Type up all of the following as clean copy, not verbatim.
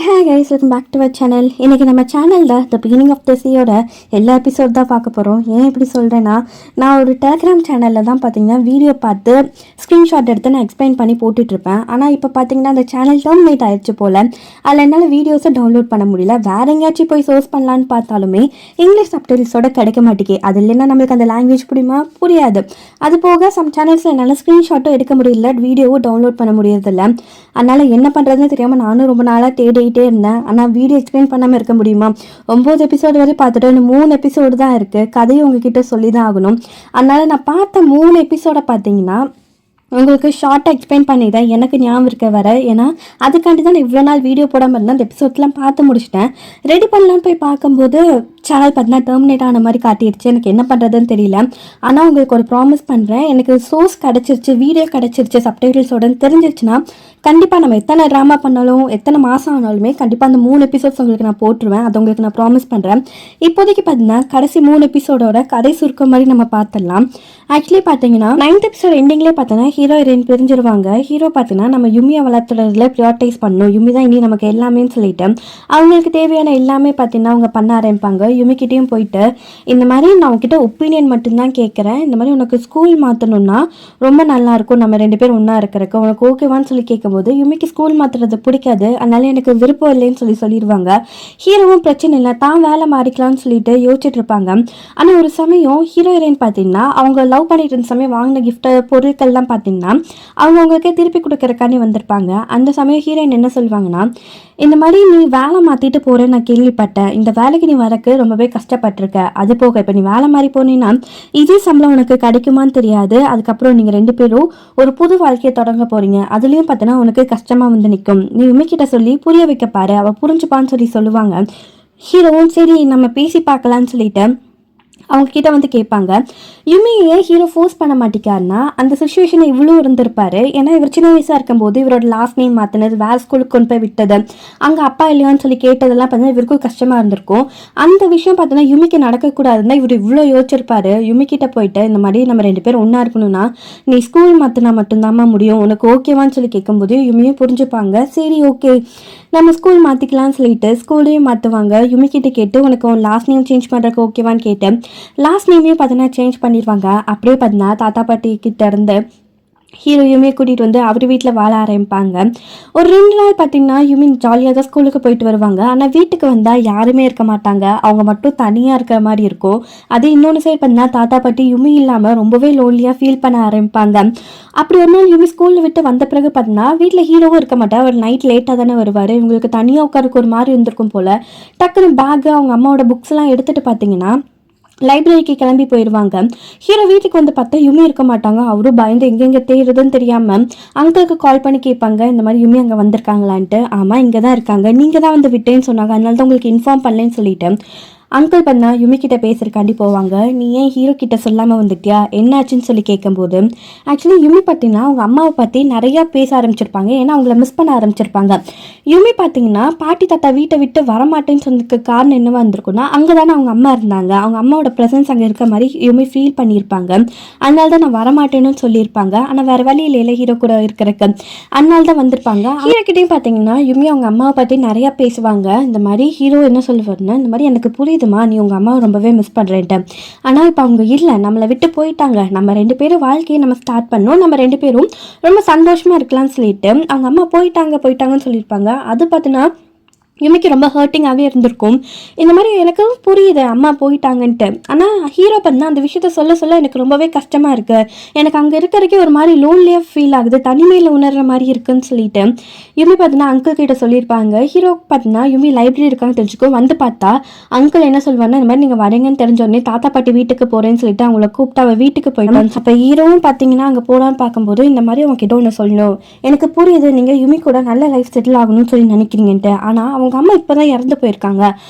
Hey guys, welcome back to our channel. இன்றைக்கி நம்ம சேனலில் த பிகினிங் ஆஃப் த சீயோட எல்லா எபிசோட் தான் பார்க்க போகிறோம். ஏன் இப்படி சொல்கிறேன்னா, நான் ஒரு டெலிகிராம் சேனலில் தான் பார்த்தீங்கன்னா வீடியோ பார்த்து ஸ்க்ரீன்ஷாட் எடுத்து நான் எக்ஸ்பிளைன் பண்ணி போட்டுட்ருப்பேன். ஆனால் இப்போ பார்த்தீங்கன்னா அந்த சேனல் டெர்மினேட் ஆயிடுச்சு போல். அதில் என்னால் வீடியோஸை டவுன்லோட் பண்ண முடியல. வேறு எங்கேயாச்சும் போய் சோர்ஸ் பண்ணலான்னு பார்த்தாலுமே இங்கிலீஷ் சப்டைட்டில்ஸோட கிடைக்க மாட்டேங்கி. அது இல்லைன்னா நம்மளுக்கு அந்த லாங்குவேஜ் புரியாது. அது போக சம் சேனல்ஸில் என்னால் ஸ்க்ரீன்ஷாட்டும் எடுக்க முடியல, வீடியோவும் டவுன்லோட் பண்ண முடியறதில்ல. அதனால் என்ன பண்ணுறதுன்னு தெரியாமல் நானும் ரொம்ப நாளாக தேடிக்கிட்டே இருந்தேன். ஆனால் வீடியோ எக்ஸ்பிளைன் பண்ணாமல் இருக்க முடியுமா? 9 எபிசோடு வரை பார்த்துட்டு இன்னும் 3 எபிசோடு தான் இருக்குது. கதையை உங்ககிட்ட சொல்லி தான் ஆகணும். அதனால் நான் பார்த்த 3 எபிசோடை பார்த்தீங்கன்னா உங்களுக்கு ஷார்ட்டாக எக்ஸ்பிளைன் பண்ணிட்டேன், எனக்கு ஞாபகம் இருக்க வர. ஏன்னா அதுக்காண்டி தான் நான் இவ்வளோ நாள் வீடியோ போடாமல் இருந்தேன். அந்த எபிசோட்லாம் பார்த்து முடிச்சிட்டேன். ரெடி பண்ணலான்னு போய் பார்க்கும்போது சேனல் பார்த்தீங்கன்னா டெர்மினேட் ஆன மாதிரி காட்டிடுச்சு. எனக்கு என்ன பண்ணுறதுன்னு தெரியல. ஆனால் உங்களுக்கு ஒரு ப்ராமிஸ் பண்ணுறேன், எனக்கு சோர்ஸ் கிடச்சிருச்சு, வீடியோ கிடச்சிருச்சு சப்டைட்டில்ஸோட தெரிஞ்சிருச்சுன்னா கண்டிப்பாக நம்ம எத்தனை ட்ராமா பண்ணாலும் எத்தனை மாதம் ஆனாலுமே கண்டிப்பாக அந்த 3 எபிசோட்ஸ் உங்களுக்கு நான் போட்டுருவேன். அது உங்களுக்கு நான் ப்ராமிஸ் பண்ணுறேன். இப்போதைக்கு பார்த்தீங்கன்னா கடைசி 3 எபிசோடோட கதை சுருக்க மாதிரி நம்ம பார்த்துடலாம். ஆக்சுவலி பார்த்தீங்கன்னா 9th எபிசோட் எண்டிங்லேயே பார்த்தோன்னா ஹீரோ ஹீரோயின் பிரிஞ்சிருவாங்க. ஹீரோ பார்த்தீங்கன்னா நம்ம யுமியை வளர்த்துறதுல ப்ரியாரிட்டைஸ் பண்ணணும், யுமி தான் இனி நமக்கு எல்லாமே சொல்லிட்டு அவங்களுக்கு தேவையான எல்லாமே பார்த்தீங்கன்னா அவங்க பண்ண ஆரம்பிப்பாங்க. யுமிக்கிட்டையும் போயிட்டு இந்த மாதிரி நான் உங்ககிட்ட ஒப்பீனியன் மட்டும்தான் கேட்குறேன், இந்த மாதிரி உனக்கு ஸ்கூல் மாற்றணும்னா ரொம்ப நல்லாயிருக்கும், நம்ம 2 பேரும் ஒன்றா இருக்கிறக்கு உனக்கு ஓகேவான்னு சொல்லி கேட்கும்போது யுமிக்கு ஸ்கூல் மாற்றுறது பிடிக்காது, அதனால எனக்கு விருப்பம் இல்லைன்னு சொல்லிடுவாங்க. ஹீரோவும் பிரச்சனை இல்லை, தான் வேலை மாறிக்கலாம்னு சொல்லிட்டு யோசிச்சுட்டு இருப்பாங்க. ஆனால் ஒரு சமயம் ஹீரோ ஹீரோயின் பார்த்தீங்கன்னா அவங்க லவ் பண்ணிட்டு இருந்த சமயம் வாங்கின கிஃப்ட் பொருட்கள்லாம் பார்த்தீங்கன்னா அவங்களுக்கே திருப்பி கொடுக்கறக்காண்டி வந்திருப்பாங்க. அந்த சமயம் ஹீரோயின் என்ன சொல்லுவாங்கன்னா, இந்த மாதிரி நீ வேலை மாற்றிட்டு போகிறேன்னு நான் கேள்விப்பட்டேன், இந்த வேலைக்கு நீ வரக்கு ரொம்பவே கஷ்டப்பட்டிருக்க, அது போக இப்போ நீ வேலை மாறி போனீங்கன்னா இதே சம்பளம் உனக்கு கிடைக்குமான்னு தெரியாது, அதுக்கப்புறம் நீங்கள் 2 பேரும் ஒரு புது வாழ்க்கையை தொடங்க போகிறீங்க, அதுலேயும் பார்த்தீங்கன்னா உனக்கு கஷ்டமாக வந்து நிற்கும், நீ உமிக்கிட்ட சொல்லி புரிய வைக்க பாரு, அவள் புரிஞ்சுப்பான்னு சொல்லுவாங்க. ஹீரோவும் சரி நம்ம பேசி பார்க்கலான்னு சொல்லிட்டு அவங்க கிட்ட வந்து கேட்பாங்க. யுமியை ஹீரோ ஃபோர்ஸ் பண்ண மாட்டேங்காருன்னா அந்த சுச்சுவேஷனை இவ்வளோ இருந்திருப்பாரு. ஏன்னா இவர் சின்ன வயசாக இருக்கும்போது இவரோட லாஸ்ட் நேம் மாற்றினது, வேறு ஸ்கூலுக்கு கொண்டு போய் விட்டது, அங்கே அப்பா இல்லையான்னு சொல்லி கேட்டதெல்லாம் பார்த்தீங்கன்னா இவருக்கும் கஷ்டமாக இருந்திருக்கும். அந்த விஷயம் பார்த்தீங்கன்னா யுமிக்கு நடக்கக்கூடாதுன்னா இவர் இவ்வளோ யோசிச்சிருப்பாரு. யுமிக்கிட்ட போயிட்டு இந்த மாதிரி நம்ம 2 பேரும் ஒன்றா இருக்கணும்னா நீ ஸ்கூல் மாற்றினா மட்டும்தாம்மா முடியும், உனக்கு ஓகேவான்னு சொல்லி கேட்கும்போது யுமியும் புரிஞ்சுப்பாங்க. சரி ஓகே நம்ம ஸ்கூல் மாற்றிக்கலாம்னு சொல்லிட்டு ஸ்கூலையும் மாற்றுவாங்க. யுமிக்கிட்ட கேட்டு உனக்கு லாஸ்ட் நேம் சேஞ்ச் பண்ணுறக்கு ஓகேவான்னு கேட்டேன். லாஸ்ட் நேமே பார்த்தீங்கன்னா சேஞ்ச் பண்ணிடுவாங்க. அப்படியே பார்த்தீங்கன்னா தாத்தா பாட்டி கிட்ட இருந்து ஹீரோ யுமியை கூட்டிகிட்டு வந்து அவர் வீட்டில் வாழ ஆரம்பிப்பாங்க. ஒரு 2 நாள் பார்த்தீங்கன்னா யுமி ஜாலியாக தான் ஸ்கூலுக்கு போயிட்டு வருவாங்க. ஆனால் வீட்டுக்கு வந்தால் யாருமே இருக்க மாட்டாங்க, அவங்க மட்டும் தனியாக இருக்கிற மாதிரி இருக்கும். அது இன்னொன்று சைடு பார்த்தீங்கன்னா தாத்தா பாட்டி யுமி இல்லாமல் ரொம்பவே லோன்லியாக ஃபீல் பண்ண ஆரம்பிப்பாங்க. அப்படி ஒரு நாள் யுமி ஸ்கூலில் விட்டு வந்த பிறகு பார்த்தீங்கன்னா வீட்டில் ஹீரோவும் இருக்க மாட்டார், அவர் நைட் லேட்டாக தானே வருவார். இவங்களுக்கு தனியாக உட்காருக்கு ஒரு மாதிரி இருந்திருக்கும் போல். டக்குன்னு பேக்கு அவங்க அம்மாவோட புக்ஸ்லாம் எடுத்துகிட்டு பார்த்தீங்கன்னா லைப்ரரிக்கு கிளம்பி போயிடுவாங்க. ஹீரோ வீட்டுக்கு வந்து பார்த்தா யுமி இருக்க மாட்டாங்க. அவரும் பயந்து எங்கெங்கே தேடுறதுன்னு தெரியாமல் அங்கிளுக்கு கால் பண்ணி கேட்பாங்க, இந்த மாதிரி யுமி அங்கே வந்திருக்காங்களான்ட்டு. ஆமாம் இங்கே தான் இருக்காங்க, நீங்கள் தான் வந்து விட்டேன்னு சொன்னாங்க, அதனால தான் உங்களுக்கு இன்ஃபார்ம் பண்ணலன்னு சொல்லிட்டு அங்கிள் பண்ணா யுமி கிட்ட பேசுறக்காண்டி போவாங்க. நீ ஏன் ஹீரோ கிட்ட சொல்லாமல் வந்துட்டியா, என்னாச்சுன்னு சொல்லி கேட்கும்போது ஆக்சுவலி யுமி பார்த்தீங்கன்னா அவங்க அம்மாவை பற்றி நிறையா பேச ஆரம்பிச்சிருப்பாங்க. ஏன்னா அவங்கள மிஸ் பண்ண ஆரம்பிச்சிருப்பாங்க. யுமி பார்த்தீங்கன்னா பாட்டி தாத்தா வீட்டை விட்டு வரமாட்டேன்னு சொன்னதுக்கு காரணம் என்னவா இருந்திருக்குன்னா அங்கே தானே அவங்க அம்மா இருந்தாங்க, அவங்க அம்மாவோட ப்ரெசன்ஸ் அங்கே இருக்க மாதிரி யுமி ஃபீல் பண்ணியிருப்பாங்க. அதனால தான் நான் வரமாட்டேன்னு சொல்லியிருப்பாங்க. ஆனால் வேறு வழி இல்லை ஹீரோ கூட இருக்கிறக்கு, அதனால தான் வந்திருப்பாங்க. ஹீரோ கிட்டேயும் பார்த்தீங்கன்னா யுமி அவங்க அம்மாவை பற்றி நிறையா பேசுவாங்க. இந்த மாதிரி ஹீரோ என்ன சொல்லுவாருன்னா, இந்த மாதிரி எனக்கு புரியுது நீ உங்க அம்மாவை ரொம்பவே மிஸ் பண்றேன்ட்டு, ஆனால் இப்போ அவங்க இல்லை, நம்மளை விட்டு போயிட்டாங்க, நம்ம 2 பேரும் வாழ்க்கையை நம்ம ஸ்டார்ட் பண்ணோம், நம்ம 2 பேரும் ரொம்ப சந்தோஷமா இருக்கலாம்னு சொல்லிட்டு அவங்க அம்மா போயிட்டாங்கன்னு சொல்லியிருப்பாங்க. அது பார்த்தீங்கன்னா யுமிக்கு ரொம்ப ஹர்ட்டிங்காகவே இருந்திருக்கும். இந்த மாதிரி எனக்கு புரியுது அம்மா போயிட்டாங்கன்ட்டு. ஆனால் ஹீரோ பண்ணால் அந்த விஷயத்த சொல்ல எனக்கு ரொம்பவே கஷ்டமாக இருக்குது, எனக்கு அங்கே இருக்கிறக்கே ஒரு மாதிரி லோன்லியாக ஃபீல் ஆகுது, தனிமையில் உணர்கிற மாதிரி இருக்குன்னு சொல்லிட்டு யுமி பார்த்தீங்கன்னா அங்கிள் கிட்ட சொல்லியிருப்பாங்க. ஹீரோ பார்த்தீங்கன்னா யுமி லைப்ரரி இருக்கான்னு தெரிஞ்சுக்கோ, வந்து பார்த்தா அங்கிள் என்ன சொல்வாங்கன்னா, இந்த மாதிரி நீங்கள் வரீங்கன்னு தெரிஞ்சோடனே தாத்தா பாட்டி வீட்டுக்கு போகிறேன்னு சொல்லிட்டு அவங்கள கூப்பிட்டு அவள் வீட்டுக்கு போயிட்டாங்க. அப்போ ஹீரோவும் பார்த்தீங்கன்னா அங்கே போகலான்னு பார்க்கும்போது இந்த மாதிரி அவங்க கிட்ட ஒன்று சொல்லணும், எனக்கு புரியுது நீங்கள் யுமி கூட நல்ல லைஃப் செட்டில் ஆகணும்னு சொல்லி நினைக்கிறீங்கன்ட்டு, ஆனால் அவங்க அம்மா இப்போதான் இறந்து போயிருக்காங்க,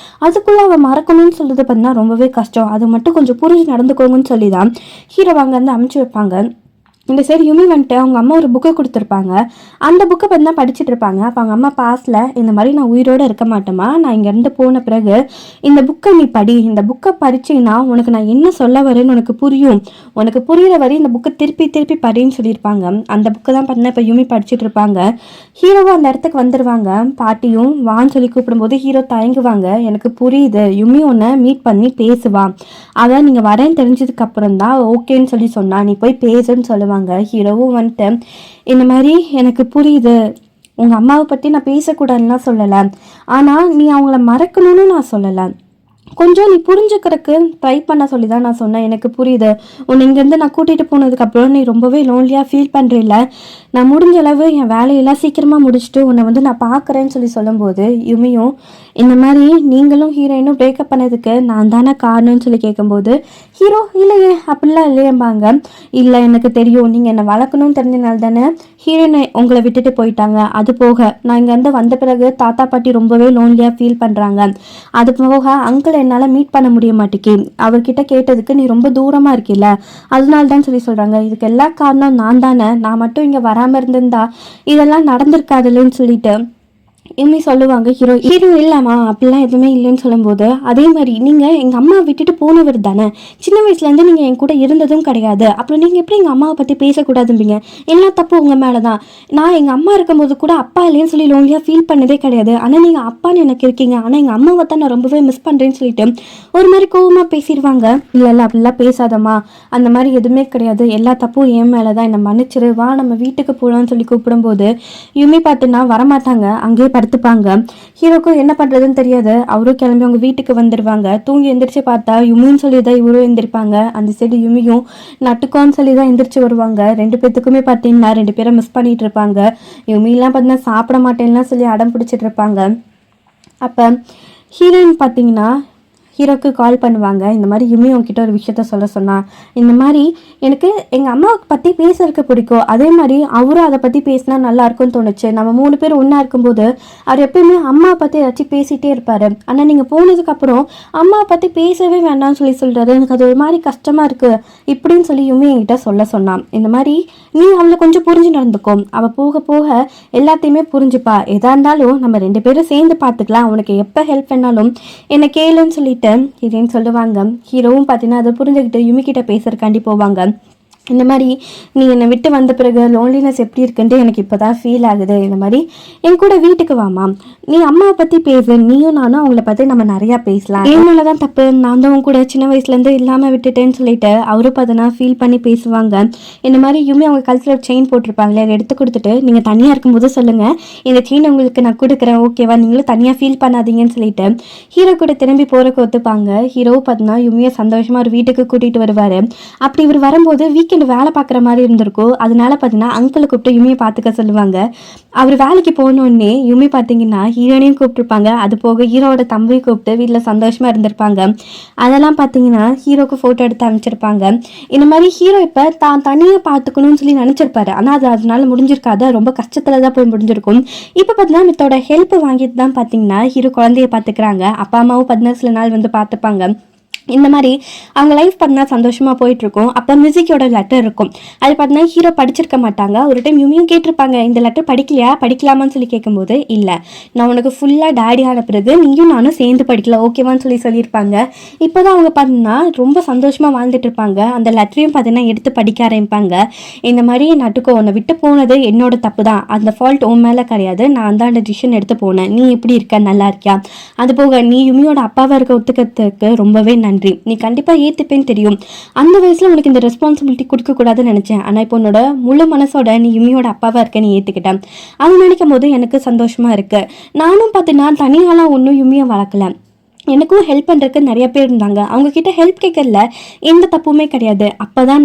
அதுக்குள்ள அவ மறக்கணும்னு சொல்றது பார்த்தீங்கன்னா ரொம்பவே கஷ்டம், அது மட்டும் கொஞ்சம் புரிஞ்சு நடந்துக்கோங்கன்னு சொல்லி தான் ஹீரோ அங்கே வந்து அனுப்பிச்சு வைப்பாங்க. இந்த சைடு யுமி வந்துட்டு அவங்க அம்மா ஒரு புக்கை கொடுத்துருப்பாங்க. அந்த புக்கை வந்து தான் படிச்சுட்டு இருப்பாங்க. அப்போ அவங்க அம்மா பாஸ்ல இந்த மாதிரி நான் உயிரோடு இருக்க மாட்டேமா, நான் இங்கேருந்து போன பிறகு இந்த புக்கை நீ படி, இந்த புக்கை படிச்சீங்கன்னா உனக்கு நான் என்ன சொல்ல வரேன்னு உனக்கு புரியும், உனக்கு புரியுற வரை இந்த புக்கை திருப்பி திருப்பி படின்னு சொல்லியிருப்பாங்க. அந்த புக்கை தான் பார்த்தீங்கன்னா இப்போ யுமி படிச்சுட்டு இருப்பாங்க. ஹீரோவும் அந்த இடத்துக்கு வந்துடுவாங்க. பாட்டியும் வான்னு சொல்லி கூப்பிடும்போது ஹீரோ தயங்குவாங்க. எனக்கு புரியுது, யுமி உன்னை மீட் பண்ணி பேசுவா, அதான் நீங்கள் வரேன்னு தெரிஞ்சதுக்கு அப்புறம் தான் ஓகேன்னு சொல்லி சொன்னா, நீ போய் பேசுன்னு சொல்லுவாங்க. ஹீரோவும் வந்துட்டு இந்த மாதிரி எனக்கு புரியுது, உங்கள் அம்மாவை பற்றி நான் பேசக்கூடாதுன்னா சொல்லலை, ஆனால் நீ அவங்கள மறக்கணும்னு நான் சொல்லலை, கொஞ்சம் நீ புரிஞ்சுக்கிறதுக்கு ட்ரை பண்ண சொல்லி தான் நான் சொன்னேன். எனக்கு புரியுது, உன்னை இங்கேருந்து நான் கூட்டிகிட்டு போனதுக்கப்புறம் நீ ரொம்பவே லோன்லியாக ஃபீல் பண்ணுறில்ல, நான் முடிஞ்ச அளவு என் வேலையெல்லாம் சீக்கிரமாக முடிச்சுட்டு உன்னை வந்து நான் பார்க்குறேன்னு சொல்லி சொல்லும்போது யுமியும் இந்த மாதிரி நீங்களும் ஹீரோயினும் பிரேக்கப் பண்ணதுக்கு நான் தானே காரணம்னு சொல்லி கேட்கும்போது ஹீரோ இல்லையே அப்படிலாம் இல்லையம்பாங்க. இல்லை எனக்கு தெரியும், நீங்கள் என்னை வளர்க்கணும்னு தெரிஞ்சனால தானே ஹீரோயினை உங்களை விட்டுட்டு போயிட்டாங்க, அது போக நான் இங்கேருந்து வந்த பிறகு தாத்தா பாட்டி ரொம்பவே லோன்லியாக ஃபீல் பண்ணுறாங்க, அது போக அங்கிள் என்னால் மீட் பண்ண முடிய மாட்டேங்கி, அவர்கிட்ட கேட்டதுக்கு நீ ரொம்ப தூரமாக இருக்கில்ல அதனால தான் சொல்லி சொல்கிறாங்க. இதுக்கு எல்லா காரணம் நான் தானே, நான் மட்டும் இங்கே வராமல் இருந்திருந்தா இதெல்லாம் நடந்திருக்காதுன்னு சொல்லிட்டு யுமி சொல்லுவாங்க. ஹீரோ இல்லாமா அப்படிலாம் எதுவுமே இல்லைன்னு சொல்லும்போது அதே மாதிரி நீங்கள் எங்கள் அம்மா விட்டுட்டு போனவர் தானே, சின்ன வயசுலேருந்து நீங்கள் என் கூட இருந்ததும் கிடையாது, அப்புறம் நீங்கள் எப்படி எங்கள் அம்மாவை பற்றி பேசக்கூடாதும்பீங்க, எல்லா தப்பு உங்கள் மேலே தான், நான் எங்கள் அம்மா இருக்கும்போது கூட அப்பா இல்லைன்னு சொல்லி லோன்லியாக ஃபீல் பண்ணதே கிடையாது, ஆனால் நீங்கள் அப்பான்னு எனக்கு இருக்கீங்க, ஆனால் எங்கள் அம்மாவை தான் நான் ரொம்பவே மிஸ் பண்ணுறேன்னு சொல்லிட்டு ஒரு மாதிரி கோவமாக பேசிடுவாங்க. இல்லை இல்லை அப்படிலாம் பேசாதம்மா, அந்த மாதிரி எதுவுமே கிடையாது, எல்லா தப்பும் என் மேலே தான், என்னை மன்னிச்சிரு, வா நம்ம வீட்டுக்கு போகலான்னு சொல்லி கூப்பிடும்போது யுமி பார்த்துன்னா வரமாட்டாங்க, அங்கேயே படுத்துப்பாங்க. ஹீரோக்கும் என்ன பண்றதுன்னு தெரியாது, அவரும் கிளம்பி அவங்க வீட்டுக்கு வந்துடுவாங்க. தூங்கி எந்திரிச்சு பார்த்தா யுமின்னு சொல்லி தான் இவரும் எந்திரிப்பாங்க. அந்த சைடு யுமியும் நட்டுக்கோன்னு சொல்லி தான் எந்திரிச்சு வருவாங்க. ரெண்டு பேத்துக்குமே பார்த்தீங்கன்னா ரெண்டு பேரை மிஸ் பண்ணிட்டு இருப்பாங்க. யுமிலாம் பார்த்தீங்கன்னா சாப்பிட மாட்டேன்லாம் சொல்லி அடம் பிடிச்சிட்டு இருப்பாங்க. அப்போ ஹீரோயின் பார்த்தீங்கன்னா ஹீரோக்கு கால் பண்ணுவாங்க. இந்த மாதிரி யுமி உங்ககிட்ட ஒரு விஷயத்த சொல்ல சொன்னா, இந்த மாதிரி எனக்கு எங்கள் அம்மாவுக்கு பற்றி பேசுறதுக்கு பிடிக்கும், அதே மாதிரி அவரும் அதை பற்றி பேசினா நல்லா இருக்கும்னு தோணுச்சு, நம்ம 3 பேர் ஒன்றா இருக்கும்போது அவர் எப்பயுமே அம்மாவை பற்றி ஏதாச்சும் பேசிகிட்டே இருப்பார், ஆனால் நீங்கள் போனதுக்கப்புறம் அம்மாவை பற்றி பேசவே வேண்டாம்னு சொல்லி சொல்கிறாரு, எனக்கு அது ஒரு மாதிரி கஷ்டமாக இருக்குது இப்படின்னு சொல்லி யுமி என்கிட்ட சொல்ல சொன்னான். இந்த மாதிரி நீ அவளை கொஞ்சம் புரிஞ்சு நடந்துக்கும், அவள் போக போக எல்லாத்தையுமே புரிஞ்சுப்பா, எதா இருந்தாலும் நம்ம 2 பேரும் சேர்ந்து பார்த்துக்கலாம், உனக்கு எப்போ ஹெல்ப் பண்ணாலும் என்னை கேளுன்னு சொல்லிட்டு இதேன்னு சொல்லுவாங்க. ஹீரோவும் பார்த்தீங்கன்னா அதை புரிஞ்சுக்கிட்டு யுமி கிட்ட பேசுறதுக்காண்டி போவாங்க. இந்த மாதிரி நீ என்னை விட்டு வந்த பிறகு லோன்லினஸ் எப்படி இருக்குன்ட்டு எனக்கு இப்போ தான் ஃபீல் ஆகுது, இந்த மாதிரி என் கூட வீட்டுக்கு வாமா, நீ அம்மாவை பற்றி பேசு, நீயும் நானும் அவங்கள பற்றி நம்ம நிறையா பேசலாம், என் மேலே தான் தப்பு, நான் தான் கூட சின்ன வயசுலேருந்து இல்லாமல் விட்டுட்டேன்னு சொல்லிட்டு அவரும் பார்த்தீங்கன்னா ஃபீல் பண்ணி பேசுவாங்க. இந்த மாதிரி யுமி அவங்க கழுத்தில் ஒரு செயின் போட்டிருப்பாங்களே, அதை எடுத்து கொடுத்துட்டு நீங்கள் தனியாக இருக்கும்போது சொல்லுங்கள், இந்த செயின் உங்களுக்கு நான் கொடுக்குறேன் ஓகேவா, நீங்களும் தனியாக ஃபீல் பண்ணாதீங்கன்னு சொல்லிட்டு ஹீரோ கூட திரும்பி போகிறக்கு ஒத்துப்பாங்க. ஹீரோவும் பார்த்தீங்கன்னா யுமியை சந்தோஷமாக ஒரு வீட்டுக்கு கூட்டிகிட்டு வருவார். அப்படி இவர் வரும்போது வேலை பார்க்குற மாதிரி இருந்திருக்கும், அதனால பார்த்தீங்கன்னா அங்கிளை கூப்பிட்டு யுமியை பார்த்துக்க சொல்லுவாங்க. அவர் வேலைக்கு போனோடனே யுமி பார்த்தீங்கன்னா ஹீரோனையும் கூப்பிட்டுருப்பாங்க, அது போக ஹீரோட தம்பியை கூப்பிட்டு வீட்டில் சந்தோஷமாக இருந்திருப்பாங்க. அதெல்லாம் பார்த்தீங்கன்னா ஹீரோக்கு ஃபோட்டோ எடுத்து அனுப்பிச்சிருப்பாங்க. இந்த மாதிரி ஹீரோ இப்போ தான் தனியாக பார்த்துக்கணும்னு சொல்லி நினச்சிருப்பாரு, ஆனால் அது அதனால முடிஞ்சிருக்காது, ரொம்ப கஷ்டத்தில் தான் போய் முடிஞ்சிருக்கும். இப்போ பார்த்தீங்கன்னா மித்தோட ஹெல்ப் வாங்கிட்டு தான் பார்த்தீங்கன்னா ஹீரோ குழந்தைய பார்த்துக்கிறாங்க. அப்பா அம்மாவும் 14 நாள் வந்து பார்த்துப்பாங்க. இந்த மாதிரி அவங்க லைஃப் பார்த்தீங்கன்னா சந்தோஷமாக போயிட்டுருக்கும். அப்போ மியூசிக்கோட லெட்டர் இருக்கும், அது பார்த்தீங்கன்னா ஹீரோ படிச்சிருக்க மாட்டாங்க. ஒரு டைம் யுமியும் கேட்டிருப்பாங்க, இந்த லெட்டர் படிக்கலாமான்னு சொல்லி கேட்கும்போது இல்லை, நான் உனக்கு ஃபுல்லாக டேடி ஆன பிறகு நீயும் நானும் சேர்ந்து படிக்கலாம் ஓகேவான்னு சொல்லியிருப்பாங்க. இப்போ தான் அவங்க பார்த்தீங்கன்னா ரொம்ப சந்தோஷமாக வாழ்ந்துட்டு இருப்பாங்க. அந்த லெட்டரையும் பார்த்தீங்கன்னா எடுத்து படிக்க ஆரம்பிப்பாங்க. இந்த மாதிரி நட்டுக்கோ, உன்னை விட்டு போனது என்னோட தப்பு தான், அந்த ஃபால்ட் உன் மேலே கிடையாது, நான் தான் அந்த டிசிஷன் எடுத்து போனேன், நீ எப்படி இருக்க நல்லா இருக்கியா, அது போக நீ யுமியோட அப்பாவை இருக்க ஒத்துக்கிறதுக்கு ரொம்பவே நன்றி, நீ கண்டிப்பா ஏத்துப்பேன்னு தெரியும், அந்த வயசுல உனக்கு இந்த ரெஸ்பான்சிபிலிட்டி கொடுக்க கூடாதுன்னு நினைச்சேன், ஆனா இப்போ உன்னோட முழு மனசோட நீ யுமியோட அப்பாவா இருக்க, நீ ஏத்துக்கிட்ட, அது நினைக்கும் போது எனக்கு சந்தோஷமா இருக்கு. நானும் பார்த்தீங்கன்னா தனியாலாம் ஒன்றும் யுமியை வளர்க்கல, எனக்கும் ஹெல்ப் பண்ணுறதுக்கு நிறைய பேர் இருந்தாங்க, அவங்கக்கிட்ட ஹெல்ப் கேட்கறதுல எந்த தப்புமே கிடையாது, அப்போ தான்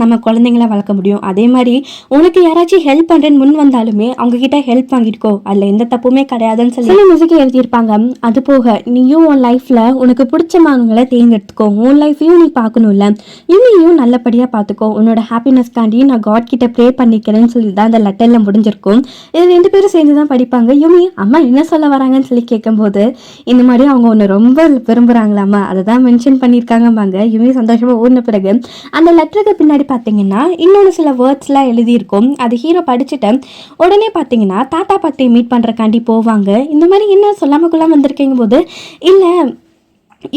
நம்ம குழந்தைங்கள வளர்க்க முடியும். அதே மாதிரி உனக்கு யாராச்சும் ஹெல்ப் பண்ணுறேன்னு முன் வந்தாலுமே அவங்கக்கிட்ட ஹெல்ப் வாங்கிட்டுக்கோ, அதில் எந்த தப்புமே கிடையாதுன்னு சொல்லி மியூசிக் எழுதியிருப்பாங்க. அது போக நீயும் உன் லைஃப்பில் உனக்கு பிடிச்சமானவங்களை தேர்ந்தெடுத்துக்கோ, உன் லைஃப்பையும் நீ பார்க்கணும்ல, இவனையும் நல்லபடியாக பார்த்துக்கோ, உன்னோட ஹாப்பினஸ்க்காண்டியும் நான் காட் கிட்ட ப்ரே பண்ணிக்கிறேன்னு சொல்லி தான் அந்த லெட்டரில் முடிஞ்சிருக்கும். இது 2 பேரும் சேர்ந்து தான் படிப்பாங்க. யுமி அம்மா என்ன சொல்ல வராங்கன்னு சொல்லி கேட்கும்போது இந்த மாதிரி அவங்க ஒன்று ரொம்ப ரொம்ப விரும்புகிறாங்களாமா, அதை தான் மென்ஷன் பண்ணியிருக்காங்கம்பாங்க. யுமி சந்தோஷமாக ஊர்ன பிறகு அந்த லெட்டருக்கு பின்னாடி பார்த்தீங்கன்னா இன்னொன்று சில வேர்ட்ஸ்லாம் எழுதியிருக்கும். அது ஹீரோ படிச்சுட்டு உடனே பார்த்தீங்கன்னா தாத்தா பாட்டியை மீட் பண்ணுறக்காண்டி போவாங்க. இந்த மாதிரி என்ன சொல்லாமல் கொள்ளாமல் வந்திருக்கீங்க போது, இல்லை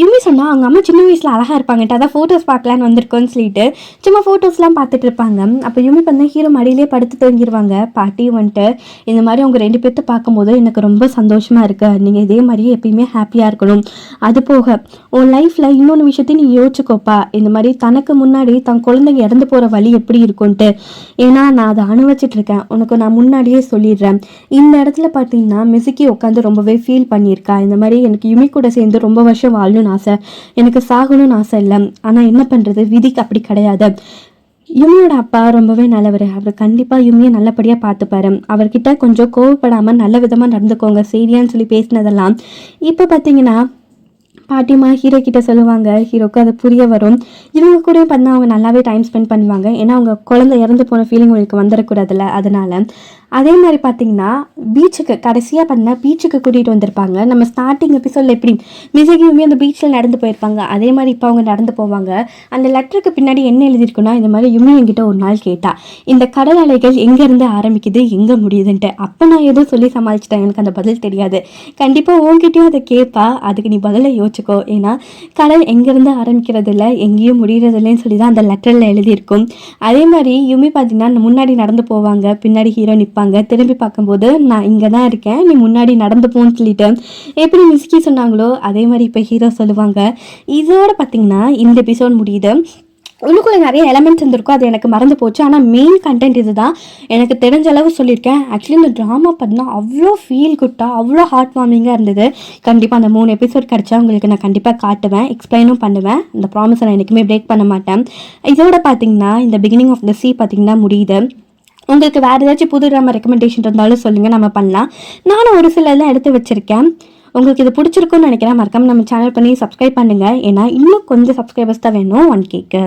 யுமி சொன்னால் அவங்க அம்மா சின்ன வயசில் அழகாக இருப்பாங்கட்டு, அதான் ஃபோட்டோஸ் பார்க்கலான்னு வந்திருக்கோன்னு சொல்லிட்டு சும்மா ஃபோட்டோஸ்லாம் பார்த்துட்டு இருப்பாங்க. அப்போ யுமி வந்து ஹீரோ மடியிலே படுத்து தூங்கிடுவாங்க. பாட்டியும் வந்துட்டு இந்த மாதிரி அவங்க 2 பேர்த்த பார்க்கும்போது எனக்கு ரொம்ப சந்தோஷமாக இருக்குது, நீங்கள் இதே மாதிரியே எப்பயுமே ஹாப்பியாக இருக்கணும். அது போக உன் லைஃப்பில் இன்னொன்று விஷயத்தையும் நீ யோசிச்சுக்கோப்பா, இந்த மாதிரி தனக்கு முன்னாடி தன் குழந்தைங்க இறந்து போகிற வழி எப்படி இருக்கும்ன்ட்டு. ஏன்னா நான் அதை அனுபவிச்சிட்ருக்கேன், உனக்கு நான் முன்னாடியே சொல்லிடுறேன். இந்த இடத்துல பார்த்தீங்கன்னா மிசுக்கி உட்காந்து ரொம்பவே ஃபீல் பண்ணியிருக்கா. இந்த மாதிரி எனக்கு யுமி கூட சேர்ந்து ரொம்ப வருஷம் ஆசை, எனக்கு சாகணும்னு ஆசை இல்லை, ஆனால் என்ன பண்ணுறது, விதிக்கு அப்படி கிடையாது. யுமியோட அப்பா ரொம்பவே நல்லவர், அவர் கண்டிப்பாக யுமியை நல்லபடியாக பார்த்துப்பாரு. அவர்கிட்ட கொஞ்சம் கோவப்படாமல் நல்ல விதமாக நடந்துக்கோங்க சரியான்னு சொல்லி பேசினதெல்லாம் இப்போ பார்த்தீங்கன்னா பாட்டிமா ஹீரோ கிட்ட சொல்லுவாங்க. ஹீரோக்கு அது புரிய வரும். இவங்க கூட பார்த்தா அவங்க நல்லாவே டைம் ஸ்பெண்ட் பண்ணுவாங்க. ஏன்னா அவங்க குழந்தை இறந்து போன ஃபீலிங் உங்களுக்கு வந்துடக்கூடாதுல்ல, அதனால. அதே மாதிரி பார்த்தீங்கன்னா பீச்சுக்கு கடைசியாக பார்த்தீங்கன்னா பீச்சுக்கு கூட்டிகிட்டு வந்திருப்பாங்க. நம்ம ஸ்டார்டிங் எபிசோடில் எப்படி மிசகியுமே அந்த பீச்சில் நடந்து போயிருப்பாங்க, அதே மாதிரி இப்போ அவங்க நடந்து போவாங்க. அந்த லெட்டருக்கு பின்னாடி என்ன எழுதியிருக்குன்னா, இந்த மாதிரி யுமி என்கிட்ட ஒரு நாள் கேட்டா, இந்த கடல் அலைகள் எங்கேருந்து ஆரம்பிக்குது எங்கே முடியுதுன்ட்டு. அப்போ நான் எதுவும் சொல்லி சமாளிச்சிட்டேன், எனக்கு அந்த பதில் தெரியாது. கண்டிப்பாக உங்ககிட்டயும் அதை கேட்பா, அதுக்கு நீ பதிலை யோசிச்சுக்கோ. ஏன்னா கடல் எங்கேருந்து ஆரம்பிக்கிறது இல்லை எங்கேயும் முடிகிறது இல்லைன்னு சொல்லி தான் அந்த லெட்டரில் எழுதியிருக்கும். அதே மாதிரி யுமி பார்த்தீங்கன்னா முன்னாடி நடந்து போவாங்க, பின்னாடி ஹீரோ நிற்பாங்க. திரும்பி பார்க்கும்போது நான் இங்கே தான் இருக்கேன், நீ முன்னாடி நடந்து போன்னு சொல்லிட்டு எப்படி மிஸ்கி சொன்னாங்களோ அதே மாதிரி இப்போ ஹீரோ சொல்லுவாங்க. இதோட பார்த்தீங்கன்னா இந்த எபிசோட் முடியுது. உள்ளுக்குள்ளே நிறைய எலமெண்ட்ஸ் இருந்திருக்கும், அது எனக்கு மறந்து போச்சு. ஆனால் மெயின் கண்டென்ட் இது தான், எனக்கு தெரிஞ்ச அளவு சொல்லியிருக்கேன். ஆக்சுவலி இந்த ட்ராமா பார்த்தீங்கன்னா அவ்வளோ ஃபீல் குட்டாக அவ்வளோ ஹார்ட் வார்மிங்காக இருந்தது. கண்டிப்பாக அந்த 3 எபிசோட் கிடச்சா உங்களுக்கு நான் கண்டிப்பாக காட்டுவேன், எக்ஸ்பிளைனும் பண்ணுவேன். இந்த ப்ராமிஸை நான் என்றைக்குமே பிரேக் பண்ண மாட்டேன். இதோட பார்த்தீங்கன்னா இந்த பிகினிங் ஆஃப் த சீ பார்த்தீங்கன்னா முடியுது. உங்களுக்கு வேறு ஏதாச்சும் புது ட்ராமா ரெக்கமெண்டேஷன் இருந்தாலும் சொல்லுங்கள், நம்ம பண்ணலாம். நானும் ஒரு சிலதெல்லாம் எடுத்து வச்சுருக்கேன். உங்களுக்கு இது பிடிச்சிருக்குன்னு நினைக்கிறேன். மறக்காமல் நம்ம சேனல் பண்ணி சப்ஸ்கிரைப் பண்ணுங்கள். ஏன்னா இன்னும் கொஞ்சம் சப்ஸ்கிரைபர்ஸ் தான் வேணும் 1Kக்கு.